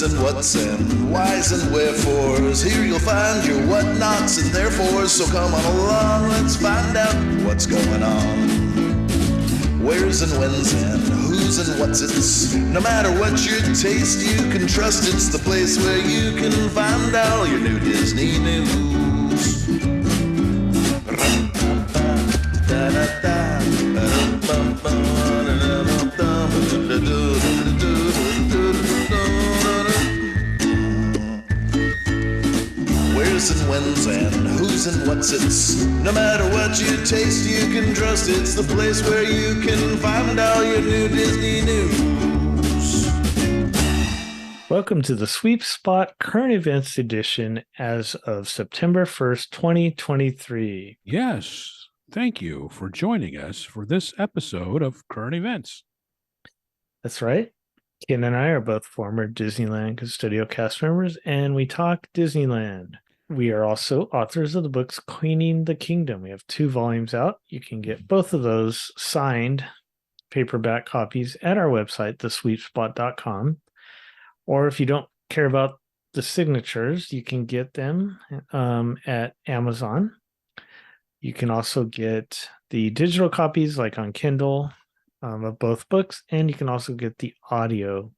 and what's and whys and wherefores. Here you'll find your what-nots and therefores. So come on along, let's find out what's going on. Where's and when's and who's and what's it's. No matter what your taste, you can trust it's the place where you can find all your new Disney news. Where's and when's and who's and what's it's. No matter what your taste, you can trust it's the place where you can find all your new Disney news. Welcome to the Sweep Spot Current Events Edition as of September 1st, 2023. Yes, thank you for joining us for this episode of Current Events. That's right. Ken and I are both former Disneyland Custodial cast members, and we talk Disneyland. We are also authors of the books Cleaning the Kingdom. We have 2 volumes out. You can get both of those signed paperback copies at our website, thesweepspot.com. Or if you don't care about the signatures, you can get them at Amazon. You can also get the digital copies like on Kindle of both books, and you can also get the audio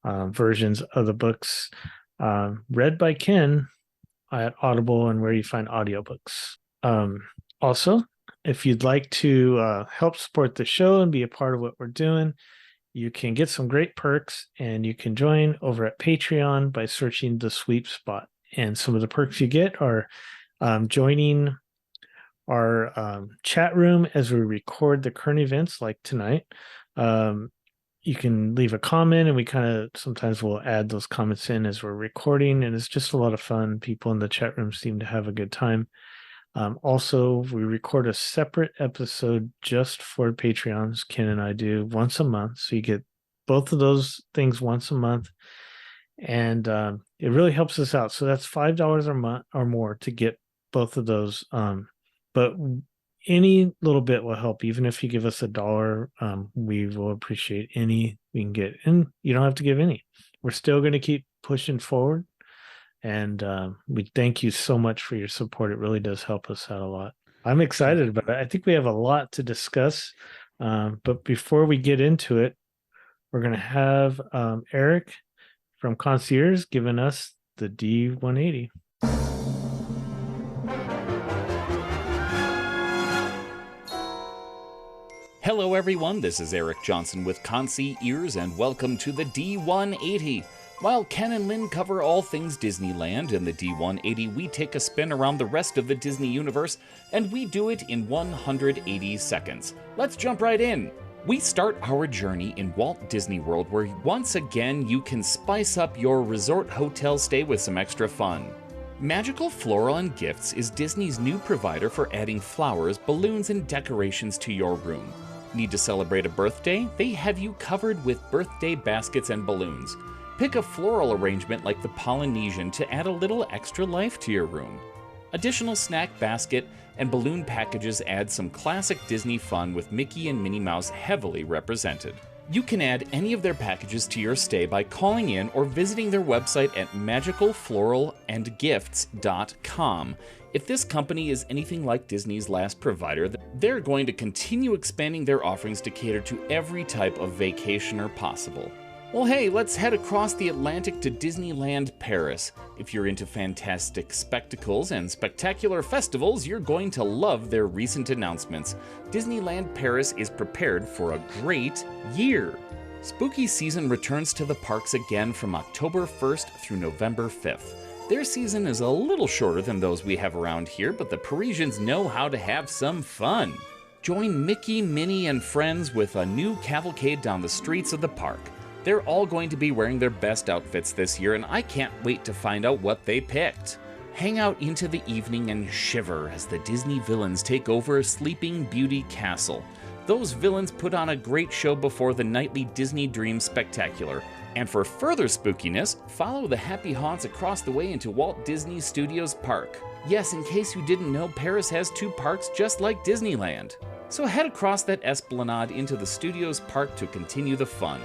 versions of the books read by Ken at Audible and where you find audiobooks. Also, if you'd like to help support the show and be a part of what we're doing, you can get some great perks, and you can join over at Patreon by searching the Sweep Spot. And some of the perks you get are joining our chat room as we record the current events like tonight. You can leave a comment, and we kind of sometimes will add those comments in as we're recording, and it's just a lot of fun. People in the chat room seem to have a good time. Also, we record a separate episode just for Patreons. Ken and I do once a month, so you get both of those things once a month, and it really helps us out. So that's $5 a month or more to get both of those. But any little bit will help. Even if you give us $1, we will appreciate any we can get. And you don't have to give any. We're still going to keep pushing forward. And we thank you so much for your support. It really does help us out a lot. I'm excited about it. I think we have a lot to discuss. But before we get into it, we're going to have Eric from Concierge giving us the D180. Hello everyone, this is Eric Johnson with Concierge, and welcome to the D180. While Ken and Lynn cover all things Disneyland, in the D180 we take a spin around the rest of the Disney universe, and we do it in 180 seconds. Let's jump right in. We start our journey in Walt Disney World, where once again you can spice up your resort hotel stay with some extra fun. Magical Floral and Gifts is Disney's new provider for adding flowers, balloons, and decorations to your room. Need to celebrate a birthday? They have you covered with birthday baskets and balloons. Pick a floral arrangement like the Polynesian to add a little extra life to your room. Additional snack basket and balloon packages add some classic Disney fun with Mickey and Minnie Mouse heavily represented. You can add any of their packages to your stay by calling in or visiting their website at magicalfloralandgifts.com. If this company is anything like Disney's last provider, they're going to continue expanding their offerings to cater to every type of vacationer possible. Well, hey, let's head across the Atlantic to Disneyland Paris. If you're into fantastic spectacles and spectacular festivals, you're going to love their recent announcements. Disneyland Paris is prepared for a great year. Spooky season returns to the parks again from October 1st through November 5th. Their season is a little shorter than those we have around here, but the Parisians know how to have some fun. Join Mickey, Minnie, and friends with a new cavalcade down the streets of the park. They're all going to be wearing their best outfits this year, and I can't wait to find out what they picked. Hang out into the evening and shiver as the Disney villains take over Sleeping Beauty Castle. Those villains put on a great show before the nightly Disney Dream Spectacular. And for further spookiness, follow the happy haunts across the way into Walt Disney Studios Park. Yes, in case you didn't know, Paris has 2 parks just like Disneyland. So head across that esplanade into the Studios Park to continue the fun.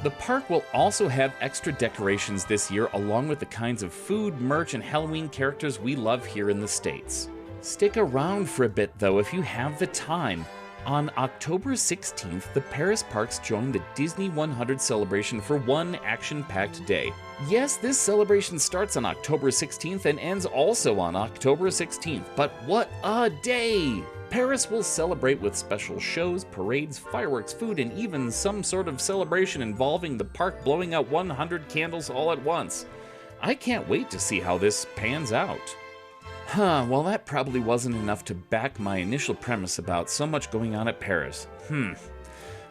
The park will also have extra decorations this year, along with the kinds of food, merch, and Halloween characters we love here in the States. Stick around for a bit, though, if you have the time. On October 16th, the Paris parks join the Disney 100 celebration for one action-packed day. Yes, this celebration starts on October 16th and ends also on October 16th, but what a day! Paris will celebrate with special shows, parades, fireworks, food, and even some sort of celebration involving the park blowing out 100 candles all at once. I can't wait to see how this pans out. Well, that probably wasn't enough to back my initial premise about so much going on at Paris.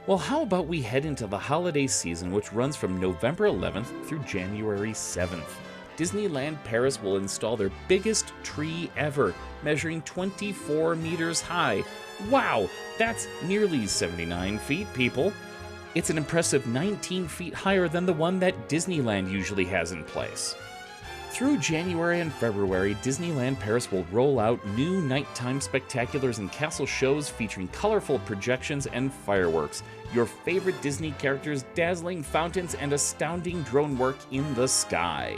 Well, how about we head into the holiday season, which runs from November 11th through January 7th. Disneyland Paris will install their biggest tree ever, measuring 24 meters high. Wow, that's nearly 79 feet, people. It's an impressive 19 feet higher than the one that Disneyland usually has in place. Through January and February, Disneyland Paris will roll out new nighttime spectaculars and castle shows featuring colorful projections and fireworks, your favorite Disney characters, dazzling fountains, and astounding drone work in the sky.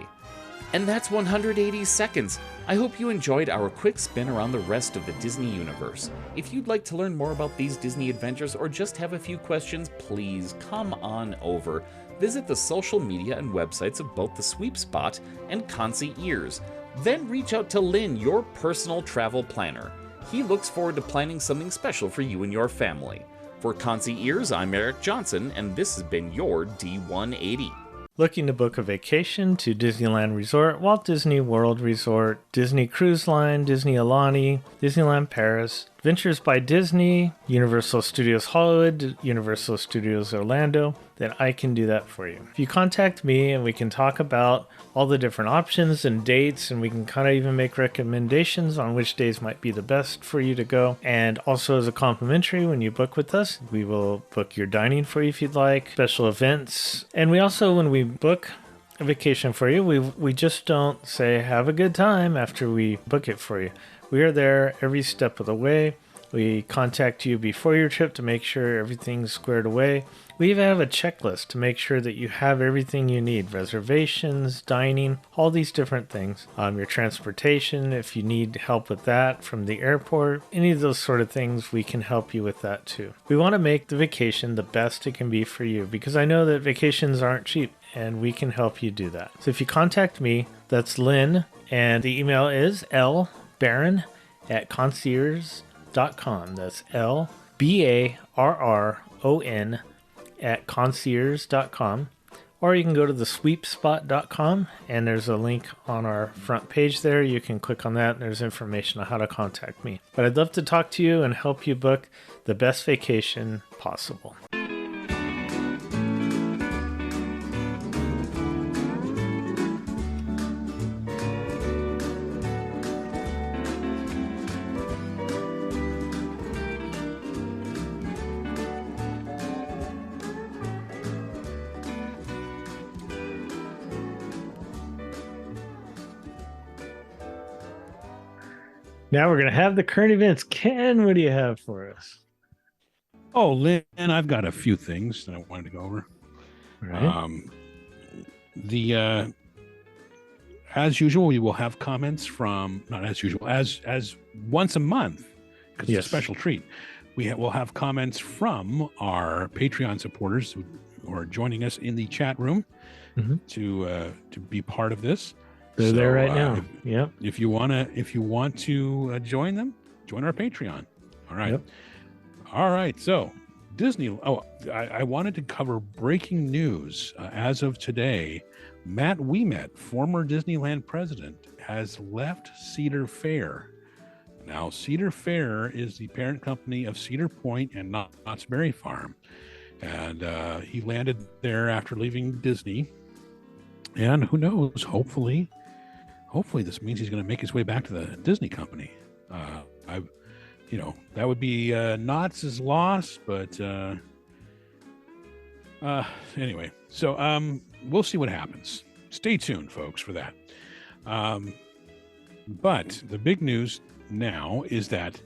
And that's 180 seconds. I hope you enjoyed our quick spin around the rest of the Disney universe. If you'd like to learn more about these Disney adventures or just have a few questions, please come on over. Visit the social media and websites of both the Sweep Spot and Concierge. Then reach out to Lynn, your personal travel planner. He looks forward to planning something special for you and your family. For Concierge, I'm Eric Johnson, and this has been your D180. Looking to book a vacation to Disneyland Resort, Walt Disney World Resort, Disney Cruise Line, Disney Alani, Disneyland Paris, Adventures by Disney, Universal Studios Hollywood, Universal Studios Orlando, then I can do that for you. If you contact me and we can talk about all the different options and dates, and we can kind of even make recommendations on which days might be the best for you to go. And also as a complimentary, when you book with us, we will book your dining for you if you'd like, special events. And we also, when we book a vacation for you, we just don't say have a good time after we book it for you. We are there every step of the way. We contact you before your trip to make sure everything's squared away. We even have a checklist to make sure that you have everything you need. Reservations, dining, all these different things. Your transportation, if you need help with that from the airport, any of those sort of things, we can help you with that too. We want to make the vacation the best it can be for you, because I know that vacations aren't cheap, and we can help you do that. So if you contact me, that's Lynn, and the email is Barron@concierge.com. That's LBARRON @concierge.com. Or you can go to the sweepspot.com, and there's a link on our front page there. You can click on that, and there's information on how to contact me. But I'd love to talk to you and help you book the best vacation possible. Now we're going to have the current events. Ken, what do you have for us? Oh, Lynn, I've got a few things that I wanted to go over. Right. As usual, we will have comments from, not as usual, as once a month, because it's a special treat. We'll have comments from our Patreon supporters who are joining us in the chat room to be part of this. They're there right now. Yep. If you want to join them, join our Patreon. All right. Yep. All right. So Disney. Oh, I wanted to cover breaking news. As of today, Matt Ouimet, former Disneyland president, has left Cedar Fair. Now, Cedar Fair is the parent company of Cedar Point and Knott's Berry Farm. And he landed there after leaving Disney. And who knows, hopefully this means he's going to make his way back to the Disney company. That would be Knott's loss, but anyway. So we'll see what happens. Stay tuned, folks, for that. But the big news now is that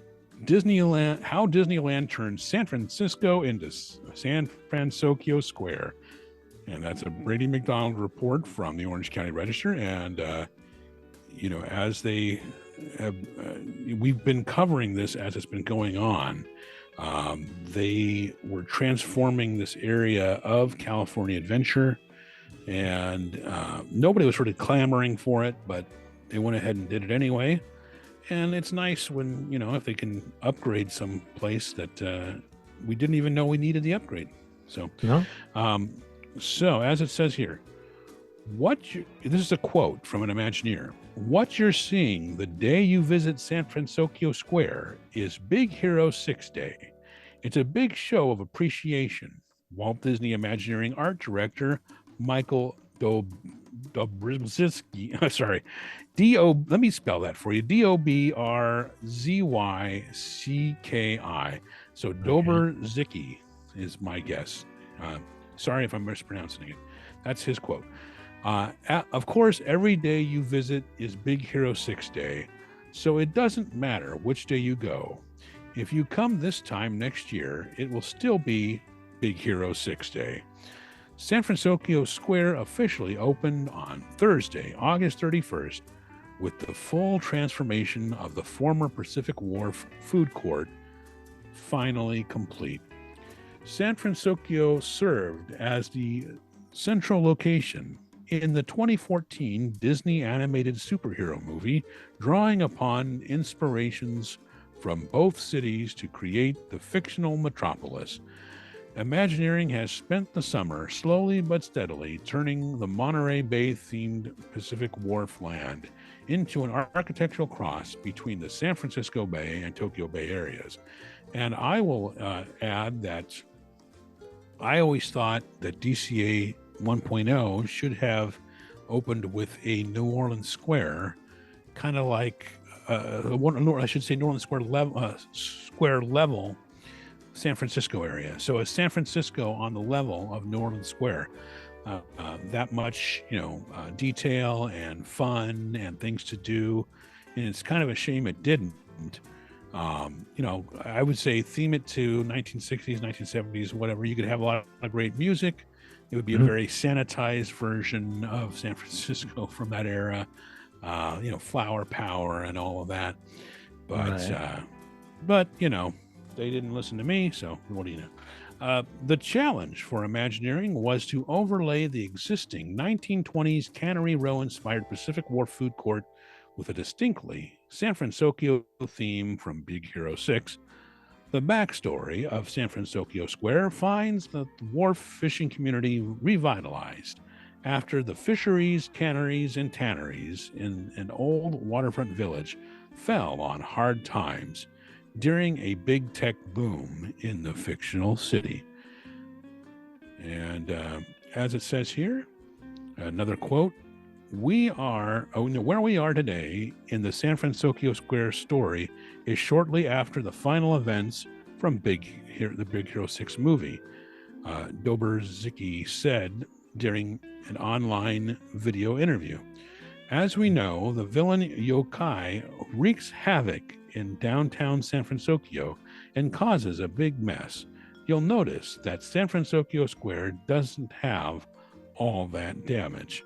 Disneyland turned San Francisco into San Francisco Square. And that's a Brady McDonald report from the Orange County Register. And, as they have, we've been covering this as it's been going on. They were transforming this area of California Adventure, and nobody was really clamoring for it, but they went ahead and did it anyway. And it's nice when, if they can upgrade some place that we didn't even know we needed the upgrade. So, so as it says here, this is a quote from an Imagineer. What you're seeing the day you visit San Francisco Square is Big Hero 6 Day. It's a big show of appreciation. Walt Disney Imagineering Art Director Michael Dobrzyski, let me spell that for you. Dobrzcki. So Dobrzycki is my guess. Sorry if I'm mispronouncing it. That's his quote. Of course, every day you visit is Big Hero 6 Day, so it doesn't matter which day you go. If you come this time next year, it will still be Big Hero 6 Day. San Francisco Square officially opened on Thursday, August 31st, with the full transformation of the former Pacific Wharf food court finally complete. San Francisco served as the central location in the 2014 Disney animated superhero movie, drawing upon inspirations from both cities to create the fictional metropolis. Imagineering has spent the summer slowly but steadily turning the Monterey Bay-themed Pacific Wharf land into an architectural cross between the San Francisco Bay and Tokyo Bay areas. And I will add that I always thought that DCA 1.0 should have opened with a New Orleans Square, kind of like New Orleans Square level San Francisco area. So a San Francisco on the level of New Orleans Square. That much, detail and fun and things to do. And it's kind of a shame it didn't. I would say theme it to 1960s, 1970s, whatever. You could have a lot of great music. It would be a very sanitized version of San Francisco from that era, flower power and all of that. But they didn't listen to me, so what do you know? The challenge for Imagineering was to overlay the existing 1920s Cannery Row-inspired Pacific Wharf food court with a distinctly San Francisco theme from Big Hero 6. The backstory of San Francisco Square finds the wharf fishing community revitalized after the fisheries, canneries, and tanneries in an old waterfront village fell on hard times during a big tech boom in the fictional city. And as it says here, another quote, where we are today in the San Francisco Square story is shortly after the final events from the Big Hero 6 movie, Dobrzycki said during an online video interview. As we know, the villain yokai wreaks havoc in downtown San Francisco and causes a big mess. You'll notice that San Francisco Square doesn't have all that damage.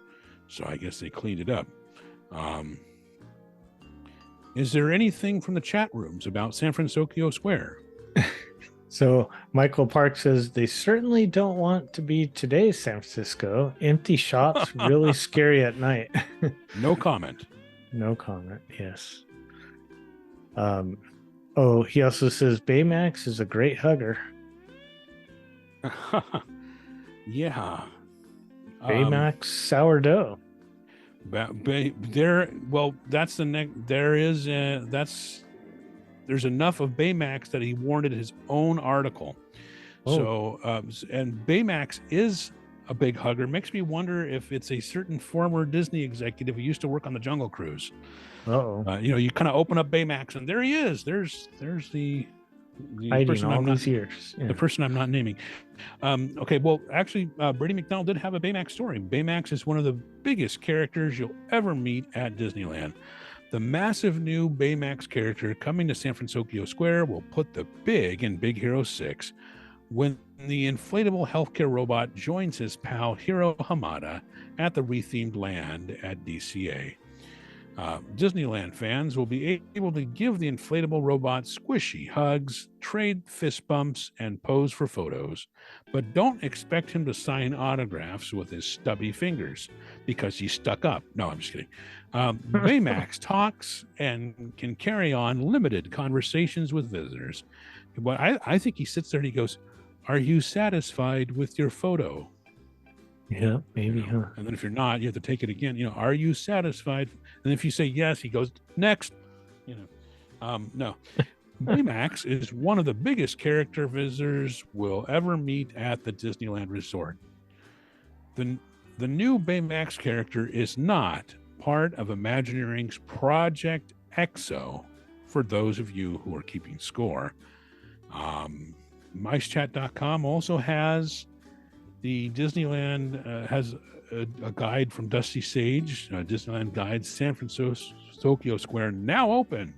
So I guess they cleaned it up. Is there anything from the chat rooms about San Francisco Square? So Michael Park says they certainly don't want to be today's San Francisco. Empty shops, really scary at night. No comment. No comment. Yes. He also says Baymax is a great hugger. Yeah. Baymax sourdough. That's the next. There's enough of Baymax that he warranted his own article. So, and Baymax is a big hugger. Makes me wonder if it's a certain former Disney executive who used to work on the Jungle Cruise. You kind of open up Baymax and there he is. There's the hiding all these years. The person I'm not naming. Brady McDonald did have a Baymax story. Baymax is one of the biggest characters you'll ever meet at Disneyland. The massive new Baymax character coming to San Francisco Square will put the big in Big Hero 6 when the inflatable healthcare robot joins his pal Hiro Hamada at the rethemed land at DCA. Disneyland fans will be able to give the inflatable robot squishy hugs, trade fist bumps, and pose for photos, but don't expect him to sign autographs with his stubby fingers because he's stuck up. No, I'm just kidding. Baymax talks and can carry on limited conversations with visitors. But I think he sits there and he goes, "Are you satisfied with your photo?" Yeah, maybe. You know, and then if you're not, you have to take it again. Are you satisfied? And if you say yes, he goes, "Next." No. Baymax is one of the biggest character visitors we'll ever meet at the Disneyland Resort. The new Baymax character is not part of Imagineering's Project EXO, for those of you who are keeping score. MiceChat.com also has the Disneyland has a guide from Dusty Sage, Disneyland Guide, San Francisco Square now open.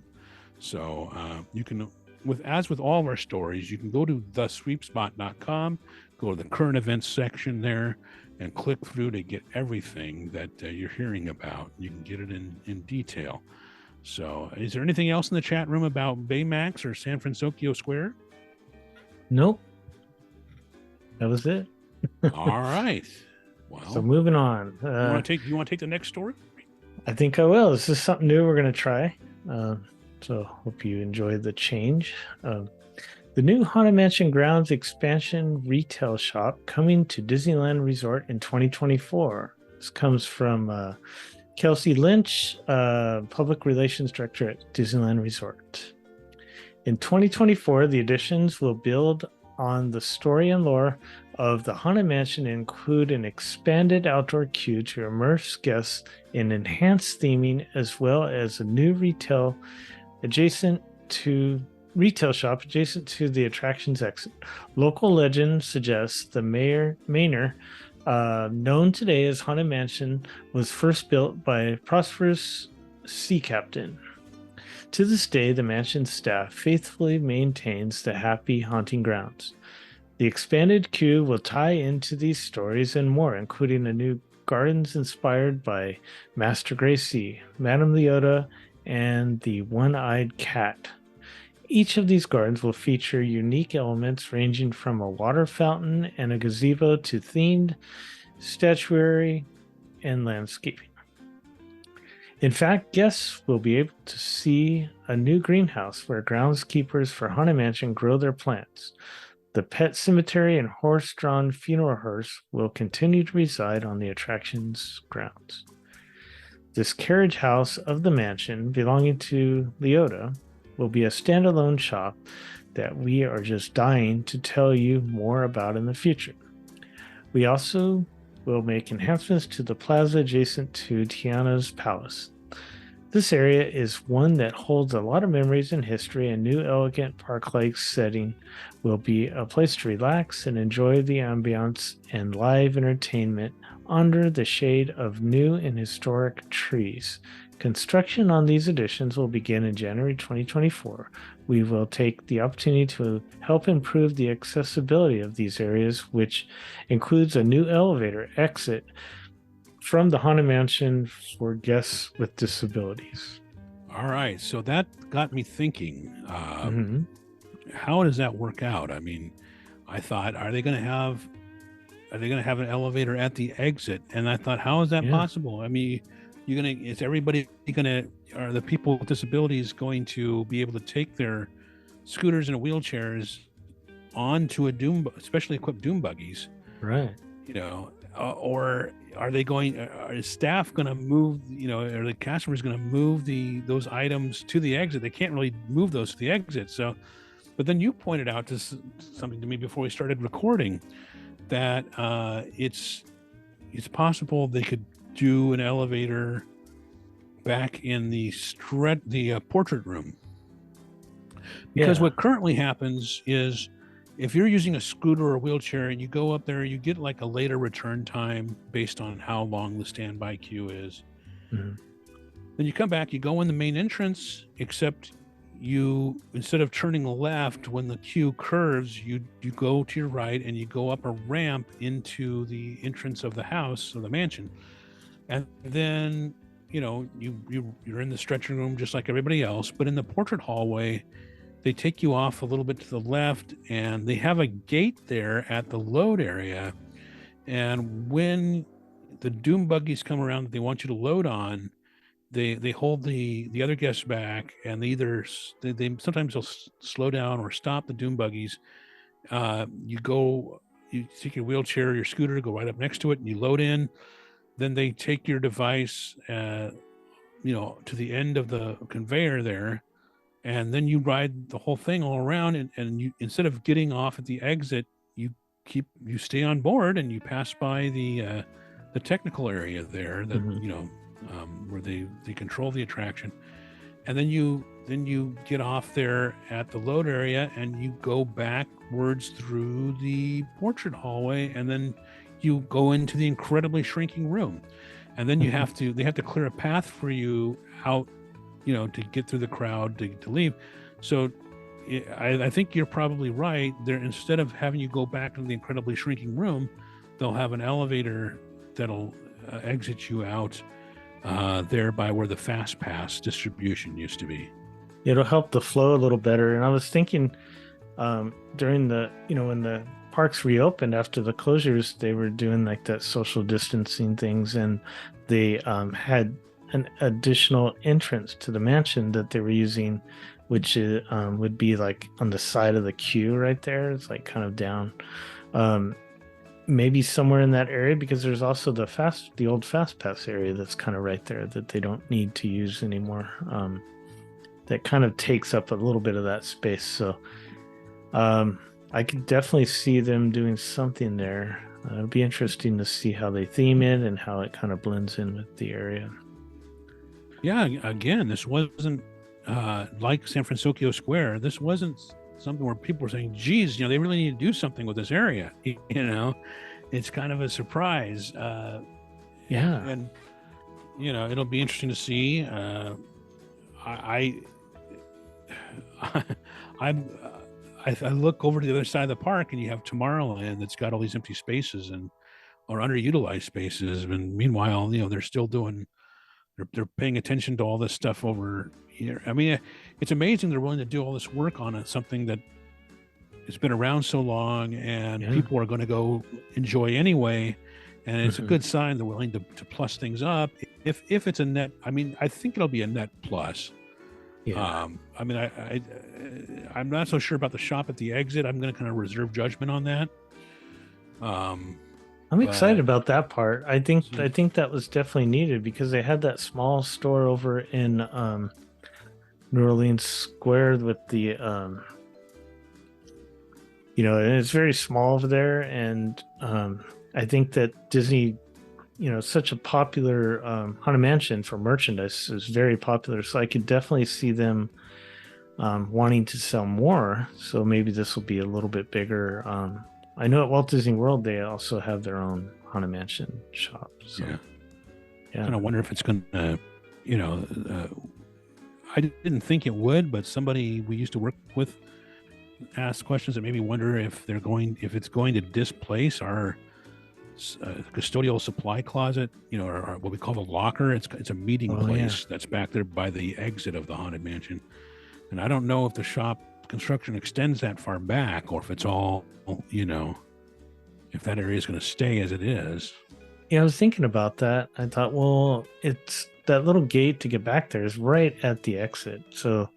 So you can, with all of our stories, you can go to thesweepspot.com, go to the current events section there, and click through to get everything that you're hearing about. You can get it in detail. So is there anything else in the chat room about Baymax or San Francisco Square? Nope. That was it. All right. Well, So moving on. you want to take the next story? I think I will. This is something new we're going to try. So hope you enjoy the change. The new Haunted Mansion Grounds expansion retail shop coming to Disneyland Resort in 2024. This comes from Kelsey Lynch, Public Relations Director at Disneyland Resort. In 2024, the additions will build on the story and lore of the Haunted Mansion and include an expanded outdoor queue to immerse guests in enhanced theming, as well as a new retail shop adjacent to the attraction's exit. Local legend suggests the manor, known today as Haunted Mansion, was first built by a prosperous sea captain. To this day, the mansion's staff faithfully maintains the happy haunting grounds. The expanded queue will tie into these stories and more, including a new gardens inspired by Master Gracie, Madame Leota, and the One-Eyed Cat. Each of these gardens will feature unique elements ranging from a water fountain and a gazebo to themed statuary and landscaping. In fact, guests will be able to see a new greenhouse where groundskeepers for Haunted Mansion grow their plants. The pet cemetery and horse-drawn funeral hearse will continue to reside on the attraction's grounds. This carriage house of the mansion, belonging to Leota, will be a standalone shop that we are just dying to tell you more about in the future. We also will make enhancements to the plaza adjacent to Tiana's Palace. This area is one that holds a lot of memories and history, and new elegant park-like setting will be a place to relax and enjoy the ambiance and live entertainment under the shade of new and historic trees. Construction on these additions will begin in January 2024. We will take the opportunity to help improve the accessibility of these areas, which includes a new elevator exit from the Haunted Mansion for guests with disabilities. All right. So that got me thinking, how does that work out? I mean, I thought, are they going to have an elevator at the exit? And I thought, how is that possible? I mean, are the people with disabilities going to be able to take their scooters and wheelchairs onto a specially equipped doom buggies? Right. Or is staff going to move, are the customers going to move those items to the exit? They can't really move those to the exit. So, but then you pointed out something to me before we started recording, that it's possible they could do an elevator back in the portrait room, because what currently happens is, if you're using a scooter or a wheelchair and you go up there, you get like a later return time based on how long the standby queue is. Then you come back, you go in the main entrance, except you, instead of turning left when the queue curves, you go to your right and you go up a ramp into the entrance of the house or the mansion, and then you're in the stretching room just like everybody else. But in the portrait hallway, they take you off a little bit to the left, and they have a gate there at the load area. And when the doom buggies come around that they want you to load on, they hold the other guests back, and they sometimes they'll slow down or stop the doom buggies. You take your wheelchair or your scooter, go right up next to it, and you load in. Then they take your device, to the end of the conveyor there, and then you ride the whole thing all around. And you, instead of getting off at the exit, you stay on board, and you pass by the technical area there that where they control the attraction, and then you get off there at the load area, and you go backwards through the portrait hallway, and then you go into the incredibly shrinking room, and then they have to clear a path for you out, to get through the crowd to leave. So I think you're probably right there. Instead of having you go back to the incredibly shrinking room, they'll have an elevator that'll exit you out there by where the fast pass distribution used to be. It'll help the flow a little better. And I was thinking during the, when the parks reopened after the closures, they were doing like that social distancing things, and they had an additional entrance to the mansion that they were using, which would be like on the side of the queue right there. It's like kind of down, maybe somewhere in that area, because there's also the old fast pass area that's kind of right there that they don't need to use anymore. That kind of takes up a little bit of that space. So I could definitely see them doing something there. It'll be interesting to see how they theme it and how it kind of blends in with the area. Yeah, again, this wasn't like San Francisco Square. This wasn't something where people were saying, geez, they really need to do something with this area. It's kind of a surprise. Yeah. And, it'll be interesting to see. I look over to the other side of the park, and you have Tomorrowland that's got all these empty spaces or underutilized spaces. And meanwhile, they're still they're paying attention to all this stuff over here. I mean, it's amazing they're willing to do all this work on something that has been around so long, and people are going to go enjoy anyway. And it's a good sign they're willing to plus things up. If it's a net, I mean, I think it'll be a net plus. Yeah. I mean, I'm not so sure about the shop at the exit. I'm going to kind of reserve judgment on that. I'm excited about that part. I think that was definitely needed, because they had that small store over in New Orleans Square with the and it's very small over there, and I think that Disney, such a popular Haunted Mansion for merchandise is very popular, so I could definitely see them wanting to sell more. So maybe this will be a little bit bigger. I know at Walt Disney World they also have their own Haunted Mansion shop. So, yeah. And I wonder if it's going to, I didn't think it would, but somebody we used to work with asked questions that made me wonder if it's going to displace our custodial supply closet, or what we call the locker. It's a meeting place that's back there by the exit of the Haunted Mansion. And I don't know if the shop construction extends that far back, or if it's all, if that area is going to stay as it is. Yeah, I was thinking about that. I thought, well, it's that little gate to get back there is right at the exit. So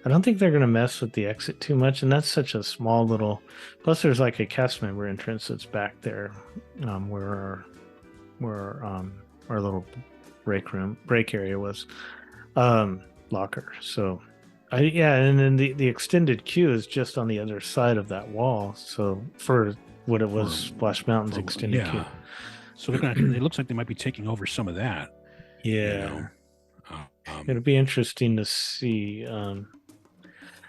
I don't think they're going to mess with the exit too much. And that's such a small little, plus there's like a cast member entrance that's back there, where our little break area was, locker. So and then the extended queue is just on the other side of that wall. So for what it was, Splash Mountain's extended queue. So it looks like they might be taking over some of that. Yeah. It'll be interesting to see.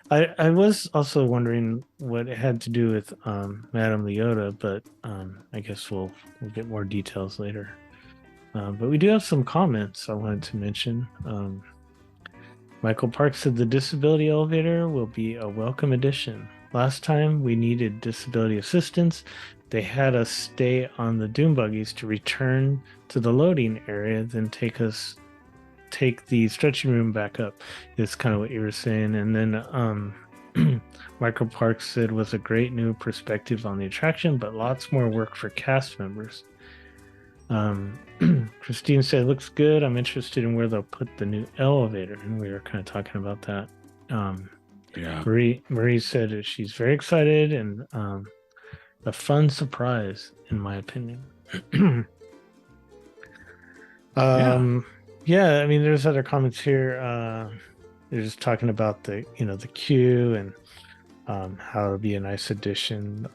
I was also wondering what it had to do with Madame Leota, but I guess we'll get more details later. But we do have some comments I wanted to mention. Michael Parks said the disability elevator will be a welcome addition. Last time we needed disability assistance, they had us stay on the dune buggies to return to the loading area, then take the stretching room back up. Is kind of what you were saying. And then Michael Parks said was a great new perspective on the attraction, but lots more work for cast members. Christine said looks good. I'm interested in where they'll put the new elevator, and we were kind of talking about that. Yeah. Marie said that she's very excited and a fun surprise, in my opinion. Yeah, I mean, there's other comments here. They're just talking about the queue and how it'll be a nice addition.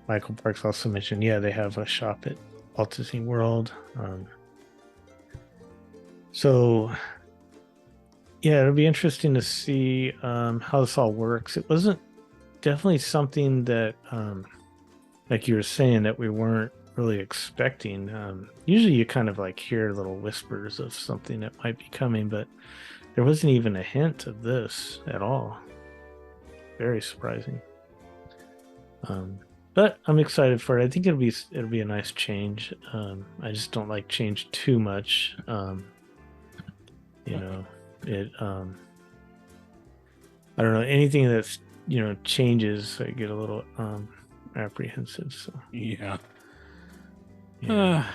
Michael Parks also mentioned, they have a shop at Walt Disney World. So it'll be interesting to see how this all works. It wasn't definitely something that, like you were saying, that we weren't really expecting. Usually you kind of like hear little whispers of something that might be coming, but there wasn't even a hint of this at all. Very surprising. But I'm excited for it. I think it'll be a nice change. I just don't like change too much. It I don't know, anything that's changes, I get a little apprehensive. So Yeah. yeah.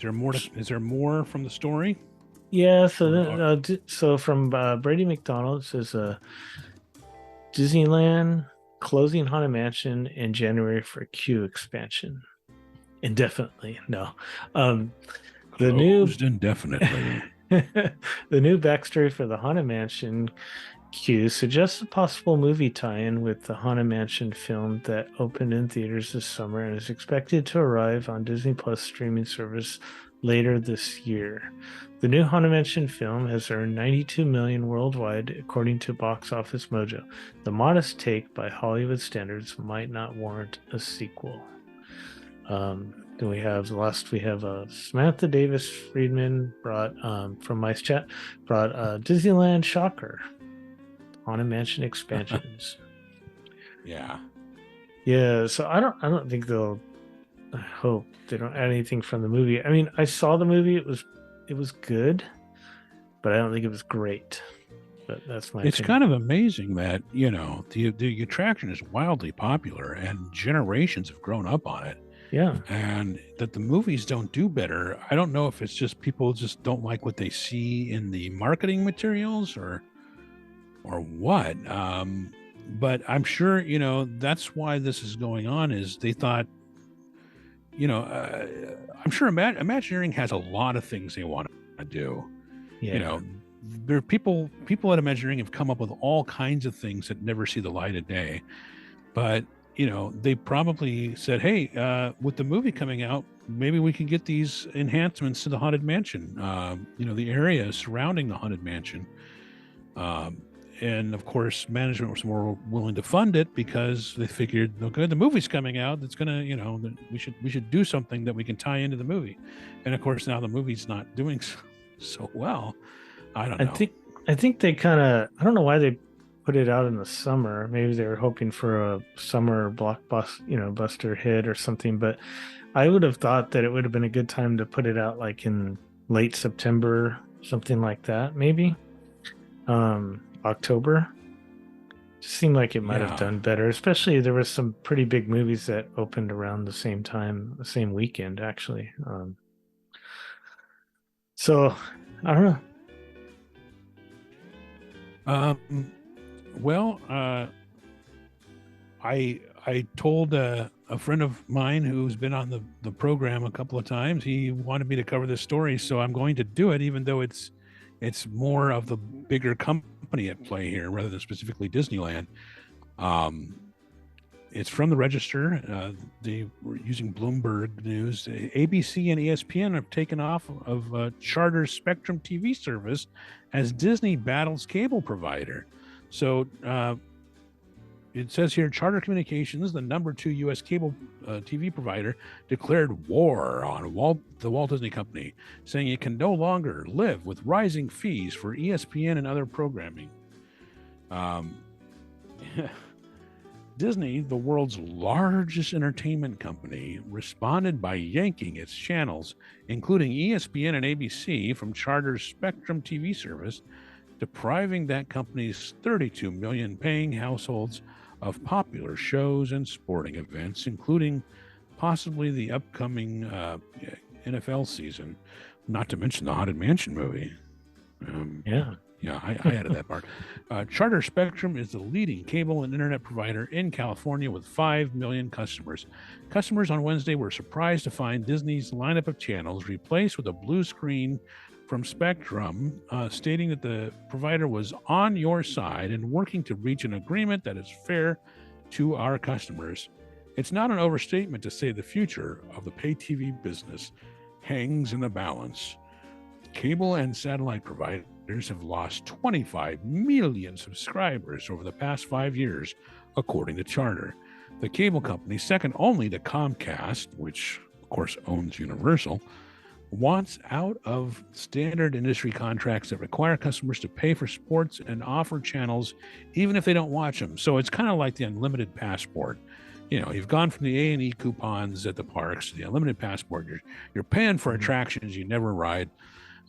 Is there more from the story? Yeah. So from Brady McDonald, it says Disneyland closing Haunted Mansion in January for queue expansion. Indefinitely. No. Closed indefinitely. The new backstory for the Haunted Mansion queue suggests a possible movie tie-in with the Haunted Mansion film that opened in theaters this summer and is expected to arrive on Disney Plus streaming service later this year. The new Haunted Mansion film has earned $92 million worldwide, according to Box Office Mojo. The modest take by Hollywood standards might not warrant a sequel. Then we have Samantha Davis Friedman brought from Mice Chat brought Disneyland Shocker, Haunted Mansion expansions. Yeah. So I don't think I hope they don't add anything from the movie. I mean, I saw the movie; it was good, but I don't think it was great. But that's my. It's opinion. kind of amazing that the attraction is wildly popular and generations have grown up on it. Yeah. And that the movies don't do better. I don't know if it's just people just don't like what they see in the marketing materials or what. But I'm sure, that's why this is going on is they thought, I'm sure Imagineering has a lot of things they want to do. Yeah. There are people at Imagineering have come up with all kinds of things that never see the light of day. But they probably said, hey, with the movie coming out, maybe we can get these enhancements to the Haunted Mansion, the area surrounding the Haunted Mansion. And of course, management was more willing to fund it because they figured, okay, the movie's coming out. It's going to, we should do something that we can tie into the movie. And of course, now the movie's not doing so well. I don't know. I think they kind of, I don't know why they put it out in the summer. Maybe they were hoping for a summer blockbuster, buster hit or something. But I would have thought that it would have been a good time to put it out like in late September, something like that, maybe. October. Just seemed like it might have done better. Especially there were some pretty big movies that opened around the same time, the same weekend, actually. So I don't know. Well, I told a friend of mine who's been on the program a couple of times, he wanted me to cover this story, so I'm going to do it, even though it's more of the bigger company at play here rather than specifically Disneyland. It's from the Register. They were using Bloomberg News. ABC and ESPN have taken off of Charter's Spectrum TV service as Disney battles cable provider. So it says here, Charter Communications, the number 2 U.S. cable TV provider, declared war on the Walt Disney Company, saying it can no longer live with rising fees for ESPN and other programming. Disney, the world's largest entertainment company, responded by yanking its channels, including ESPN and ABC, from Charter's Spectrum TV service, depriving that company's 32 million paying households of popular shows and sporting events, including possibly the upcoming NFL season, not to mention the Haunted Mansion movie. Yeah, I added that part. Charter Spectrum is the leading cable and internet provider in California with 5 million customers. Customers on Wednesday were surprised to find Disney's lineup of channels replaced with a blue screen from Spectrum, stating that the provider was on your side and working to reach an agreement that is fair to our customers. It's not an overstatement to say the future of the pay TV business hangs in the balance. Cable and satellite providers have lost 25 million subscribers over the past 5 years, according to Charter. The cable company, second only to Comcast, which of course owns Universal, wants out of standard industry contracts that require customers to pay for sports and offer channels even if they don't watch them. So it's kind of like the unlimited passport. You know, you've gone from the A&E coupons at the parks to the unlimited passport. You're paying for attractions you never ride.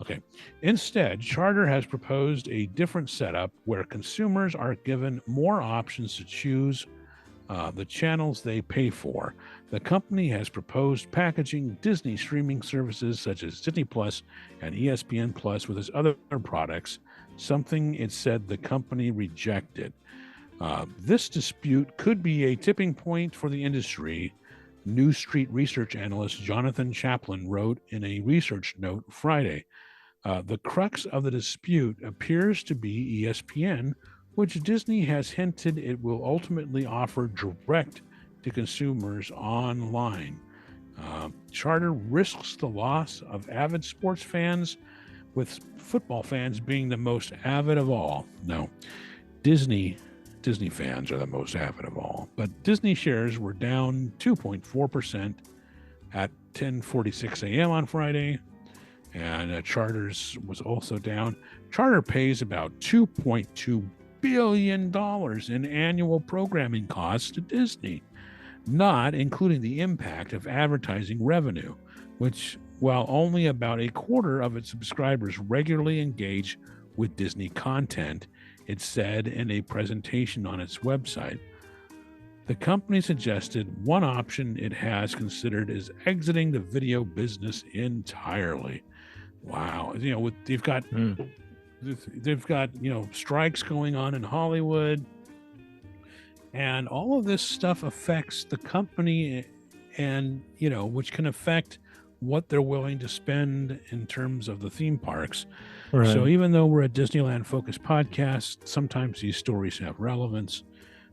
Okay. Instead, Charter has proposed a different setup where consumers are given more options to choose the channels they pay for. The company has proposed packaging Disney streaming services such as Disney Plus and ESPN Plus with its other products, something it said the company rejected. This dispute could be a tipping point for the industry, New Street research analyst Jonathan Chaplin wrote in a research note Friday. The crux of the dispute appears to be ESPN, which Disney has hinted it will ultimately offer direct to consumers online. Charter risks the loss of avid sports fans, with football fans being the most avid of all. No, Disney fans are the most avid of all. But Disney shares were down 2.4% at 10:46 a.m. on Friday. And Charter's was also down. Charter pays about $2.2 billion in annual programming costs to Disney, not including the impact of advertising revenue, which, while only about a quarter of its subscribers regularly engage with Disney content, it said in a presentation on its website. The company suggested one option it has considered is exiting the video business entirely. Wow. You know, they've got strikes going on in Hollywood, and all of this stuff affects the company, and which can affect what they're willing to spend in terms of the theme parks. Right. So even though we're a Disneyland focused podcast, sometimes these stories have relevance.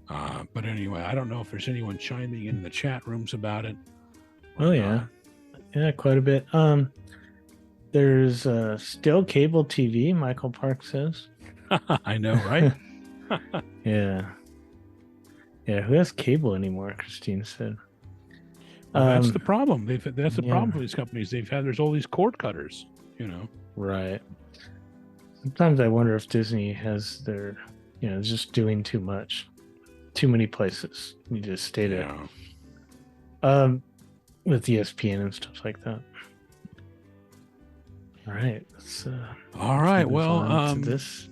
But anyway, I don't know if there's anyone chiming in the chat rooms about it. Oh yeah, quite a bit. There's still cable TV, Michael Park says. I know, right? Yeah, who has cable anymore? Christine said. Well, that's the problem. That's the problem for these companies. There's all these cord cutters, Right. Sometimes I wonder if Disney has their, just doing too much, too many places. You just stay there. With ESPN and stuff like that. All right. All right. Well, this.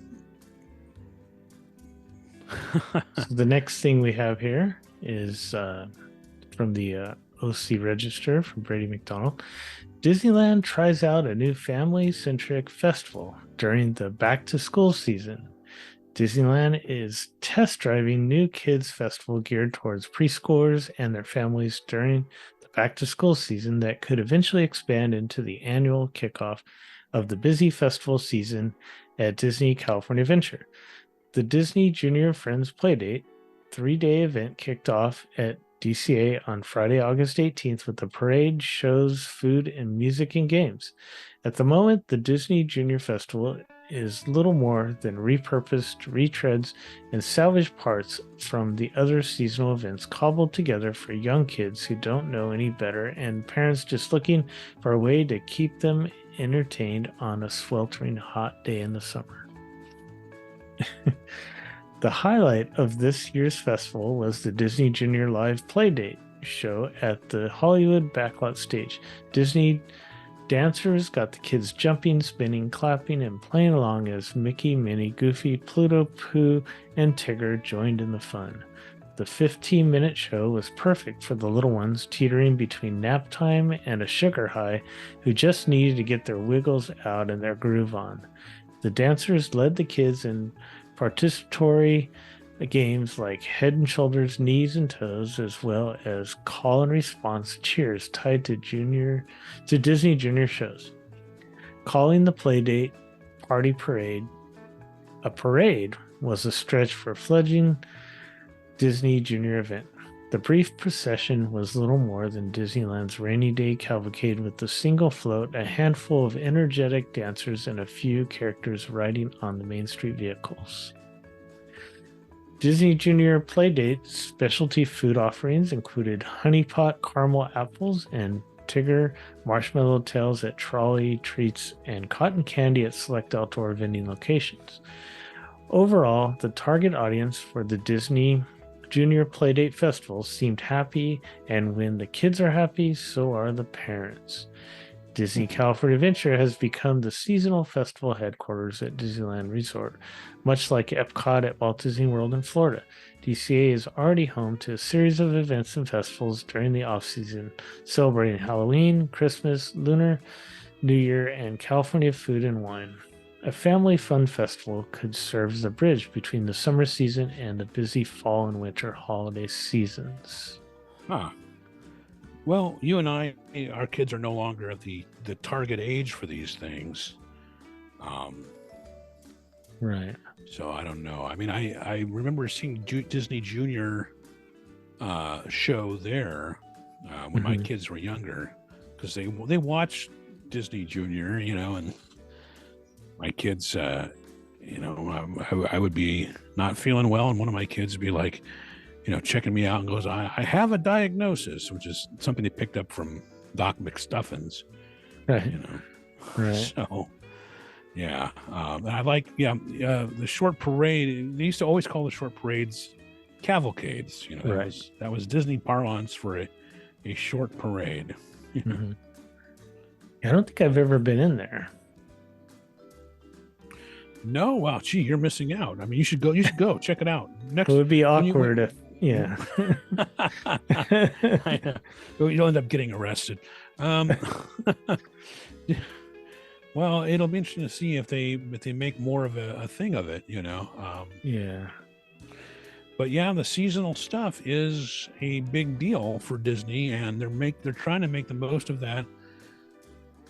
So the next thing we have here is from the OC Register from Brady McDonald. Disneyland tries out a new family-centric festival during the back-to-school season. Disneyland is test driving new kids festival geared towards preschoolers and their families during the back-to-school season that could eventually expand into the annual kickoff of the busy festival season at Disney California Adventure. The Disney Junior Friends Playdate 3-day event kicked off at DCA on Friday, August 18th with the parade, shows, food, and music and games. At the moment, the Disney Junior Festival is little more than repurposed retreads and salvaged parts from the other seasonal events cobbled together for young kids who don't know any better and parents just looking for a way to keep them entertained on a sweltering hot day in the summer. The highlight of this year's festival was the Disney Junior Live Playdate show at the Hollywood Backlot stage. Disney dancers got the kids jumping, spinning, clapping, and playing along as Mickey, Minnie, Goofy, Pluto, Pooh, and Tigger joined in the fun. The 15-minute show was perfect for the little ones teetering between nap time and a sugar high who just needed to get their wiggles out and their groove on. The dancers led the kids in participatory games like head and shoulders, knees and toes, as well as call and response cheers tied to Disney Junior shows. Calling the Playdate Party Parade a parade was a stretch for a fledgling Disney Junior event. The brief procession was little more than Disneyland's rainy day cavalcade with a single float, a handful of energetic dancers, and a few characters riding on the Main Street vehicles. Disney Junior Playdate specialty food offerings included Honey Pot caramel apples and Tigger marshmallow tails at trolley treats and cotton candy at select outdoor vending locations. Overall, the target audience for the Disney Junior Playdate Festival seemed happy, and when the kids are happy, so are the parents. Disney California Adventure has become the seasonal festival headquarters at Disneyland Resort, much like Epcot at Walt Disney World in Florida. DCA is already home to a series of events and festivals during the off-season, celebrating Halloween, Christmas, Lunar New Year, and California food and wine. A family fun festival could serve as a bridge between the summer season and the busy fall and winter holiday seasons. Huh. Well, you and I, our kids are no longer at the target age for these things. Right. So I don't know. I mean, I remember seeing Disney Junior show there when my kids were younger, because they watched Disney Junior, and my kids, I would be not feeling well, and one of my kids would be like, checking me out and goes, I have a diagnosis, which is something they picked up from Doc McStuffins. Right. Right. So, yeah. I like, the short parade. They used to always call the short parades cavalcades. That was Disney parlance for a short parade. Mm-hmm. I don't think I've ever been in there. No, wow, gee, you're missing out. I mean, you should go. Check it out. Next, it would be awkward if, yeah. You'll end up getting arrested. Well, it'll be interesting to see if they make more of a thing of it. Yeah. But yeah, the seasonal stuff is a big deal for Disney, and they're trying to make the most of that.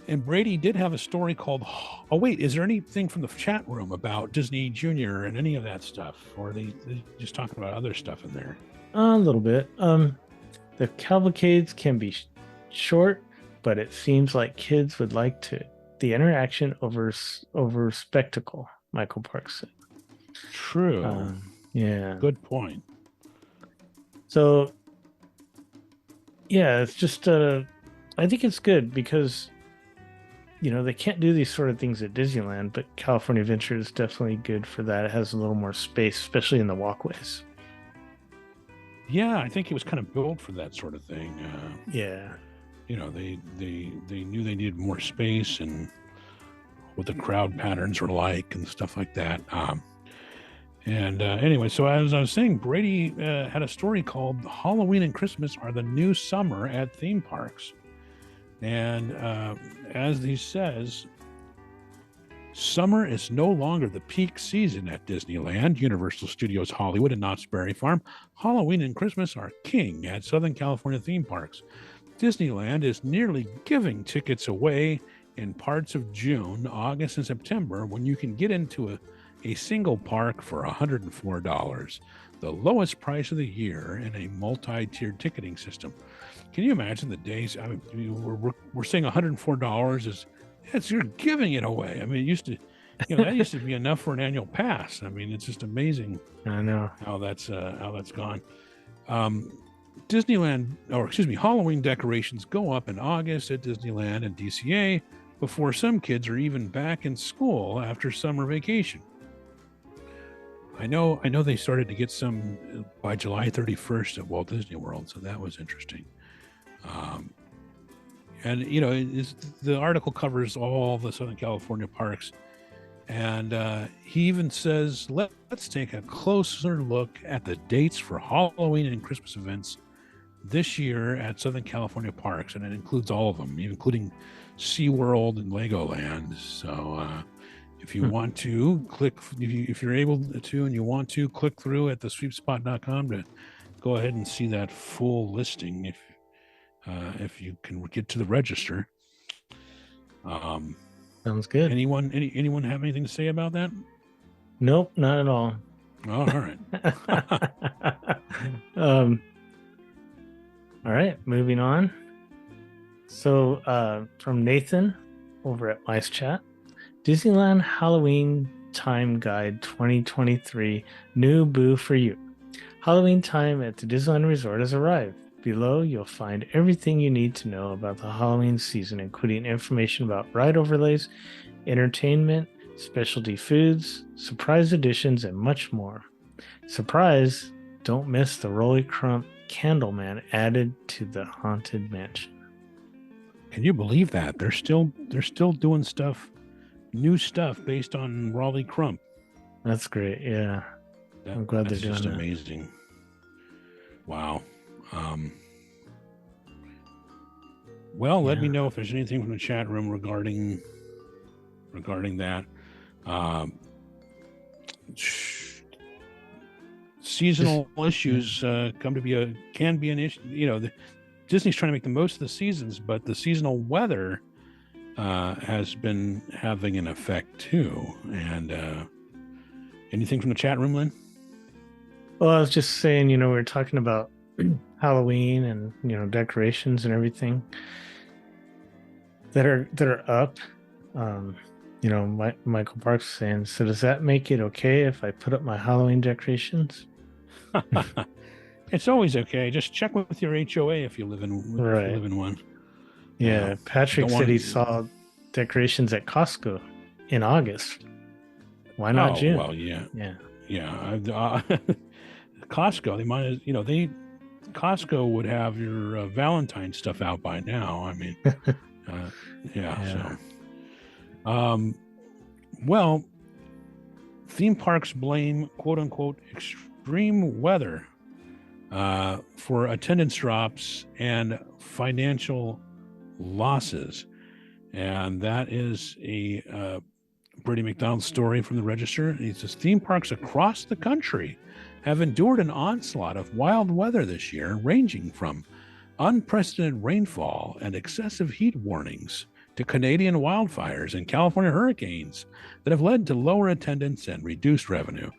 And Brady did have a story called, oh, wait, is there anything from the chat room about Disney Junior and any of that stuff? Or are they just talking about other stuff in there? A little bit. The cavalcades can be short, but it seems like kids would like the interaction over spectacle, Michael Parks said. True. Yeah. Good point. So, yeah, it's just, I think it's good because they can't do these sort of things at Disneyland, but California Adventure is definitely good for that. It has a little more space, especially in the walkways. Yeah, I think it was kind of built for that sort of thing. Yeah. They knew they needed more space and what the crowd patterns were like and stuff like that. Anyway, so as I was saying, Brady had a story called Halloween and Christmas Are the New Summer at Theme Parks. And as he says, summer is no longer the peak season at Disneyland, Universal Studios Hollywood, and Knott's Berry Farm. Halloween and Christmas are king at Southern California theme parks. Disneyland is nearly giving tickets away in parts of June, August, and September when you can get into a single park for $104, the lowest price of the year in a multi-tiered ticketing system. Can you imagine the days? I mean, we're saying $104 is you're giving it away. I mean, it That used to be enough for an annual pass. I mean, it's just amazing I know. how that's gone. Halloween decorations go up in August at Disneyland and DCA before some kids are even back in school after summer vacation. I know they started to get some by July 31st at Walt Disney World, so that was interesting. And the article covers all the Southern California parks, and he even says, let's take a closer look at the dates for Halloween and Christmas events this year at Southern California parks, and it includes all of them, including SeaWorld and Legoland. So if you want to click, if you're able to and you want to, click through at thesweepspot.com to go ahead and see that full listing if you can get to the register. Sounds good. Anyone have anything to say about that? Nope, not at all. Oh, all right. All right, moving on. So from Nathan over at Mice Chat, Disneyland Halloween Time Guide 2023, new boo for you. Halloween time at the Disneyland Resort has arrived. Below, you'll find everything you need to know about the Halloween season, including information about ride overlays, entertainment, specialty foods, surprise additions, and much more. Surprise! Don't miss the Rolly Crump Candleman added to the Haunted Mansion. Can you believe that? They're still doing new stuff based on Rolly Crump. That's great. Yeah. I'm glad they're doing that. That's just amazing. Wow. Let me know if there's anything from the chat room regarding that. Seasonal issues can be an issue. Disney's trying to make the most of the seasons, but the seasonal weather has been having an effect too. And anything from the chat room, Lynn? Well, I was just saying, we were talking about Halloween and decorations and everything that are up. Michael Parks saying, so does that make it okay if I put up my Halloween decorations? It's always okay. Just check with your HOA if you live in one. Yeah, Patrick said he saw decorations at Costco in August. Why not June? Well, yeah. Costco, they might, Costco would have your Valentine's stuff out by now. I mean, So, theme parks blame "quote unquote" extreme weather for attendance drops and financial losses, and that is a Brady McDonald's story from the Register. He says theme parks across the country have endured an onslaught of wild weather this year, ranging from unprecedented rainfall and excessive heat warnings to Canadian wildfires and California hurricanes that have led to lower attendance and reduced revenue.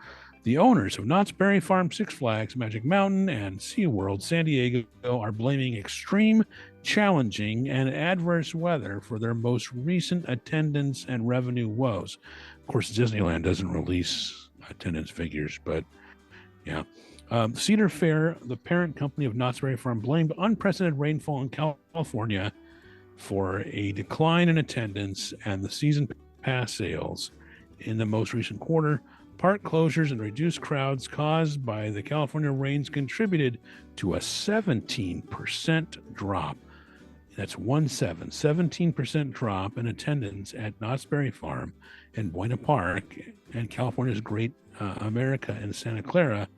The owners of Knott's Berry Farm, Six Flags, Magic Mountain, and SeaWorld San Diego are blaming extreme, challenging, and adverse weather for their most recent attendance and revenue woes. Of course, Disneyland doesn't release attendance figures, but yeah. Cedar Fair, the parent company of Knott's Berry Farm, blamed unprecedented rainfall in California for a decline in attendance and the season pass sales in the most recent quarter. Park closures and reduced crowds caused by the California rains contributed to a 17% drop. That's 17% drop in attendance at Knott's Berry Farm and Buena Park and California's Great America in Santa Clara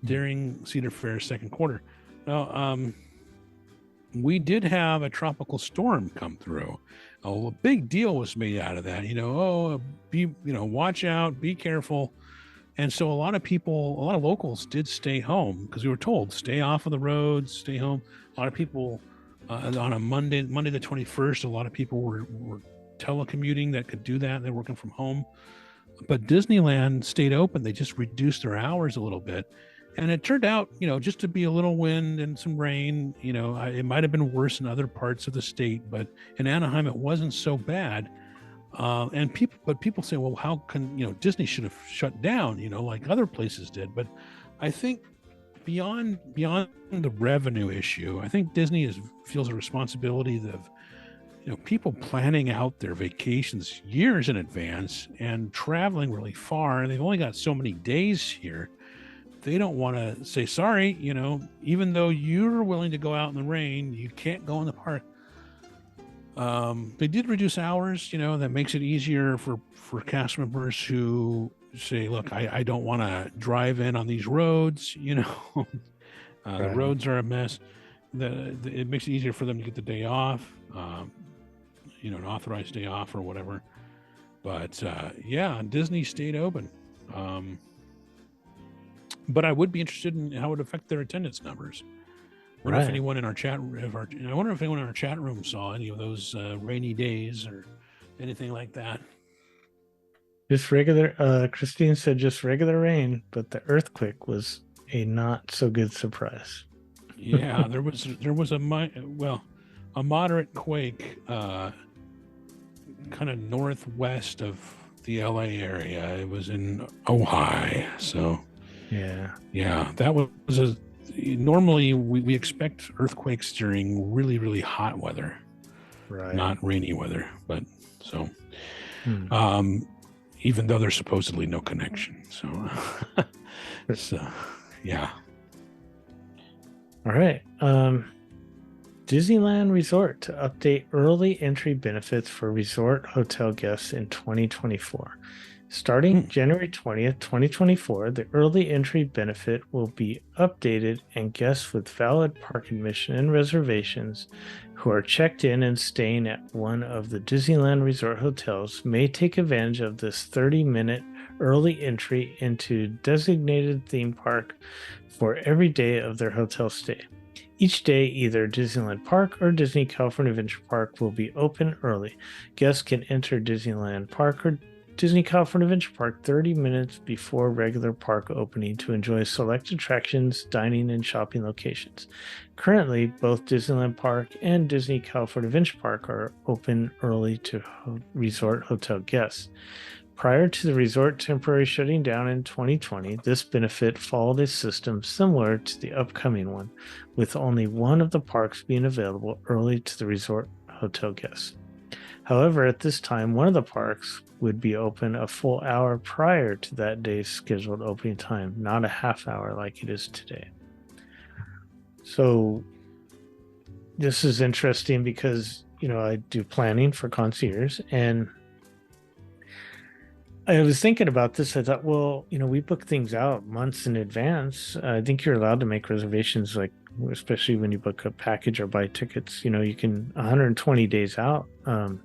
during Cedar Fair's second quarter. Now, we did have a tropical storm come through. A big deal was made out of that. Watch out, be careful. And so a lot of locals did stay home because we were told, stay off of the roads, stay home. A lot of people on a Monday the 21st, a lot of people were telecommuting that could do that. They're working from home. But Disneyland stayed open. They just reduced their hours a little bit. And it turned out, just to be a little wind and some rain, it might have been worse in other parts of the state, but in Anaheim, it wasn't so bad. But people say, well, how can, Disney should have shut down, like other places did. But I think beyond the revenue issue, I think Disney feels a responsibility of, people planning out their vacations years in advance and traveling really far, and they've only got so many days here. They don't want to say, sorry, even though you're willing to go out in the rain, you can't go in the park. They did reduce hours, that makes it easier for cast members who say, look, I don't want to drive in on these roads, The roads are a mess. It makes it easier for them to get the day off, an authorized day off or whatever. But Disney stayed open. But I would be interested in how it would affect their attendance numbers. I wonder if anyone in our chat room saw any of those rainy days or anything like that. Just regular. Christine said just regular rain, but the earthquake was a not so good surprise. Yeah, there was a moderate quake, kind of northwest of the LA area. It was in Ojai, so yeah, that was normally we expect earthquakes during really, really hot weather, right? Not rainy weather, but so even though there's supposedly no connection, so yeah. All right. Disneyland Resort to update early entry benefits for resort hotel guests in 2024. Starting January 20th, 2024, the early entry benefit will be updated, and guests with valid park admission and reservations who are checked in and staying at one of the Disneyland Resort hotels may take advantage of this 30-minute early entry into designated theme park for every day of their hotel stay. Each day, either Disneyland Park or Disney California Adventure Park will be open early. Guests can enter Disneyland Park or Disney California Adventure Park 30 minutes before regular park opening to enjoy select attractions, dining, and shopping locations. Currently, both Disneyland Park and Disney California Adventure Park are open early to resort hotel guests. Prior to the resort temporarily shutting down in 2020, this benefit followed a system similar to the upcoming one, with only one of the parks being available early to the resort hotel guests. However, at this time, one of the parks would be open a full hour prior to that day's scheduled opening time, not a half hour like it is today. So this is interesting because, I do planning for concierge, and I was thinking about this. I thought, well, we book things out months in advance. I think you're allowed to make reservations, like, especially when you book a package or buy tickets, you can 120 days out. How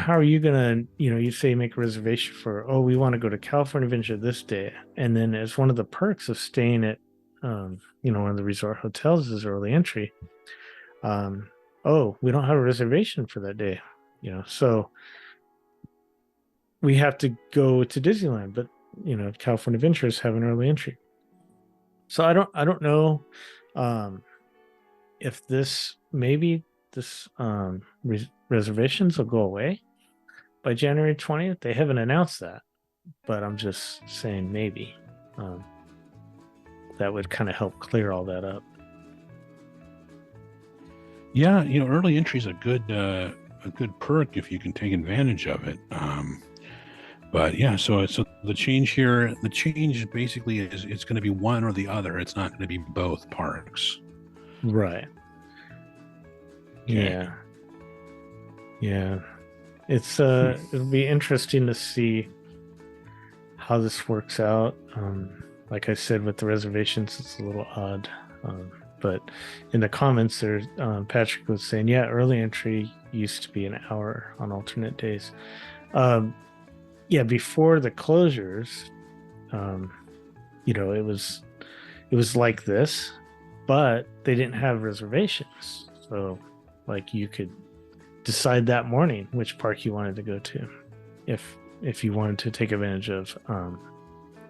are you going to, you say make a reservation for, we want to go to California Adventure this day. And then as one of the perks of staying at, one of the resort hotels is early entry. We don't have a reservation for that day, so we have to go to Disneyland, but, California Adventures have an early entry. So I don't know if this reservations will go away by January 20th. They haven't announced that, but I'm just saying maybe that would kind of help clear all that up. Yeah, early entry is a good perk if you can take advantage of it. But yeah, so the change basically is it's going to be one or the other. It's not going to be both parks. Right. Okay. Yeah. It's it'll be interesting to see how this works out. Like I said, with the reservations, it's a little odd. But in the comments there, Patrick was saying, yeah, early entry used to be an hour on alternate days. Before the closures, it was like this, but they didn't have reservations. So like you could decide that morning which park you wanted to go to if you wanted to take advantage of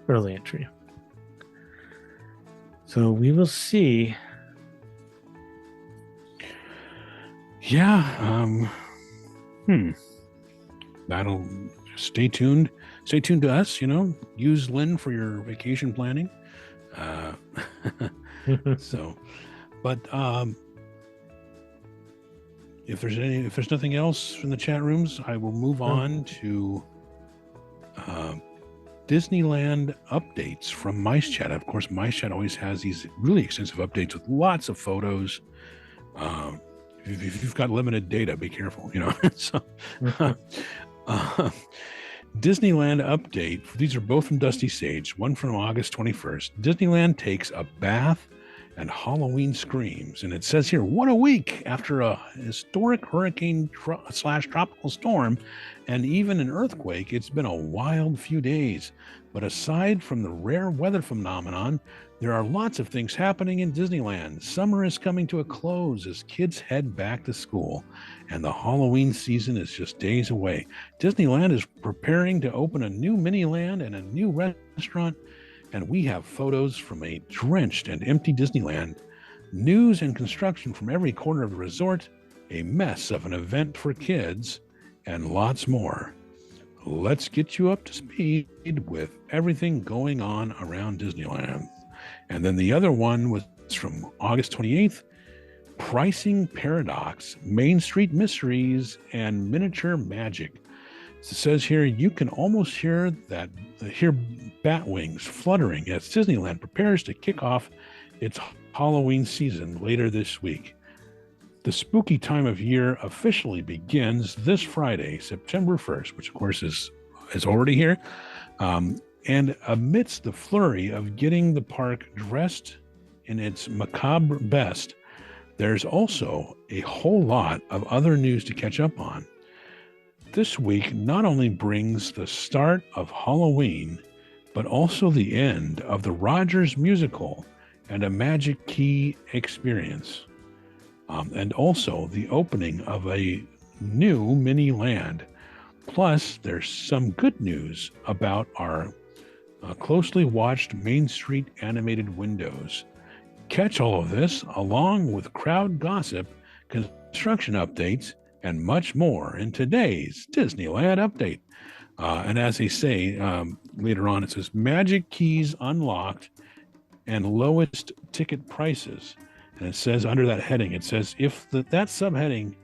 early entry. So we will see. that'll stay tuned. Stay tuned to us. Use Lynn for your vacation planning. So, but if there's nothing else from the chat rooms, I will move on to Disneyland updates from Mice Chat. Of course, Mice Chat always has these really extensive updates with lots of photos. If you've got limited data, be careful. So, Disneyland update. These are both from Dusty Sage. One from August 21st. Disneyland takes a bath and Halloween screams. And it says here, what a week after a historic hurricane / tropical storm and even an earthquake. It's been a wild few days. But aside from the rare weather phenomenon, there are lots of things happening in Disneyland. Summer is coming to a close as kids head back to school, and the Halloween season is just days away. Disneyland is preparing to open a new mini-land and a new restaurant, and we have photos from a drenched and empty Disneyland, news and construction from every corner of the resort, a mess of an event for kids, and lots more. Let's get you up to speed with everything going on around Disneyland. And then the other one was from August 28th, Pricing Paradox, Main Street Mysteries, and Miniature Magic. It says here, you can almost hear bat wings fluttering as Disneyland prepares to kick off its Halloween season later this week. The spooky time of year officially begins this Friday, September 1st, which of course is already here. And amidst the flurry of getting the park dressed in its macabre best, there's also a whole lot of other news to catch up on. This week not only brings the start of Halloween, but also the end of the Rogers musical and a Magic Key experience. And also the opening of a new mini land. Plus, there's some good news about our closely watched Main Street animated windows. Catch all of this along with crowd gossip, construction updates, and much more in today's Disneyland update. And as they say later on, it says Magic Keys unlocked and lowest ticket prices. And it says under that heading, it says, if that subheading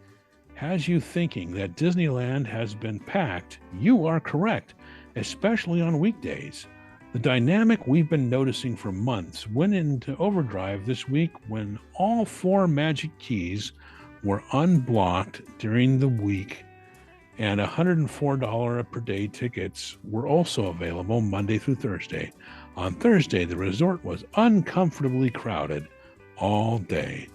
has you thinking that Disneyland has been packed, you are correct, especially on weekdays. The dynamic we've been noticing for months went into overdrive this week when all 4 Magic Keys were unblocked during the week, and $104 per day tickets were also available Monday through Thursday. On Thursday, the resort was uncomfortably crowded all day.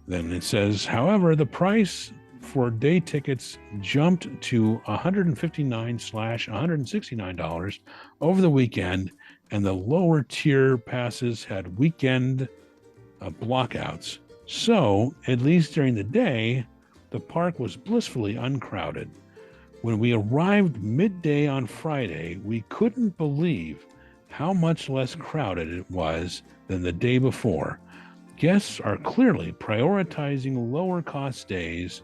Then it says, however, the price for day tickets jumped to $159/$169 over the weekend, and the lower tier passes had weekend blockouts. So, at least during the day, the park was blissfully uncrowded. When we arrived midday on Friday, we couldn't believe how much less crowded it was than the day before. Guests are clearly prioritizing lower cost days,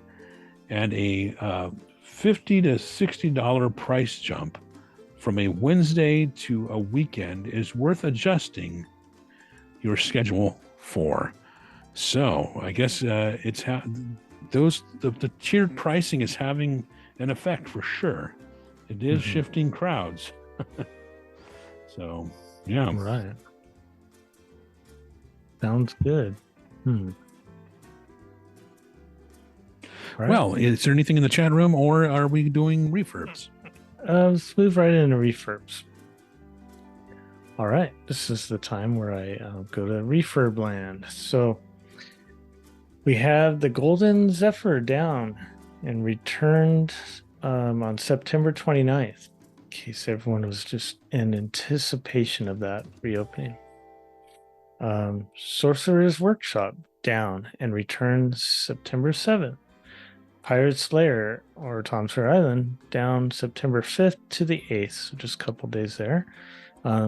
and a $50 to $60 price jump from a Wednesday to a weekend is worth adjusting your schedule for. So I guess it's the tiered pricing is having an effect for sure. It is shifting crowds. So yeah, right. Sounds good. Right. Well, is there anything in the chat room, or are we doing refurbs? Let's move right into refurbs. All right, this is the time where I go to refurb land. So we have the Golden Zephyr down and returned on September 29th, in case everyone was just in anticipation of that reopening. Sorcerer's Workshop down and returned September 7th. Pirate Slayer, or Tom Sawyer Island, down September 5th to the 8th, so just a couple days there.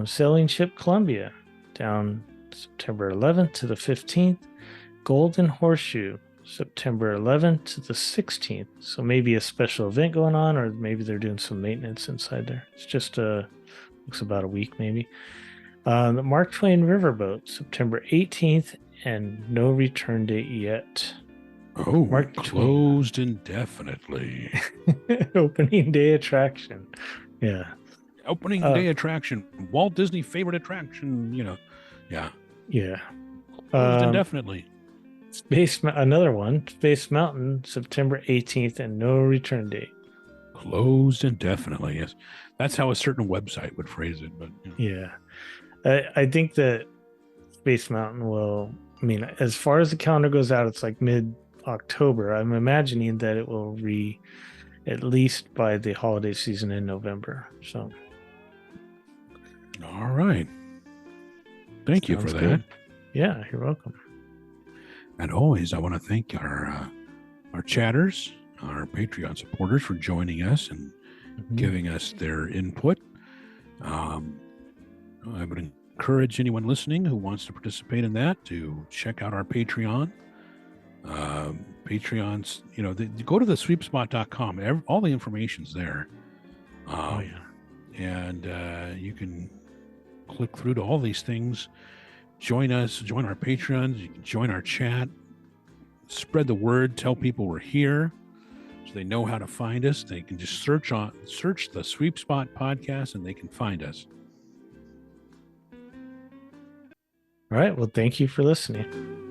Sailing Ship Columbia, down September 11th to the 15th. Golden Horseshoe, September 11th to the 16th. So maybe a special event going on, or maybe they're doing some maintenance inside there. It's just looks about a week maybe. The Mark Twain Riverboat, September 18th, and no return date yet. Oh, Mark closed indefinitely. Opening day attraction. Yeah. Opening day attraction. Walt Disney favorite attraction, Yeah. Yeah. Closed indefinitely. Another one, Space Mountain, September 18th, and no return date. Closed indefinitely. Yes. That's how a certain website would phrase it. But Yeah. I think that Space Mountain will, as far as the calendar goes out, it's like mid-October. I'm imagining that it will at least by the holiday season in November. So. All right. Thank you for that. Good. Yeah, you're welcome. And always, I want to thank our chatters, our Patreon supporters for joining us and giving us their input. I would encourage anyone listening who wants to participate in that to check out our Patreon. Patreons, go to the sweepspot.com. All the information's there. And you can click through to all these things. Join us, join our Patreons, you can join our chat, spread the word, tell people we're here so they know how to find us. They can just search the Sweep Spot podcast and they can find us. All right. Well, thank you for listening.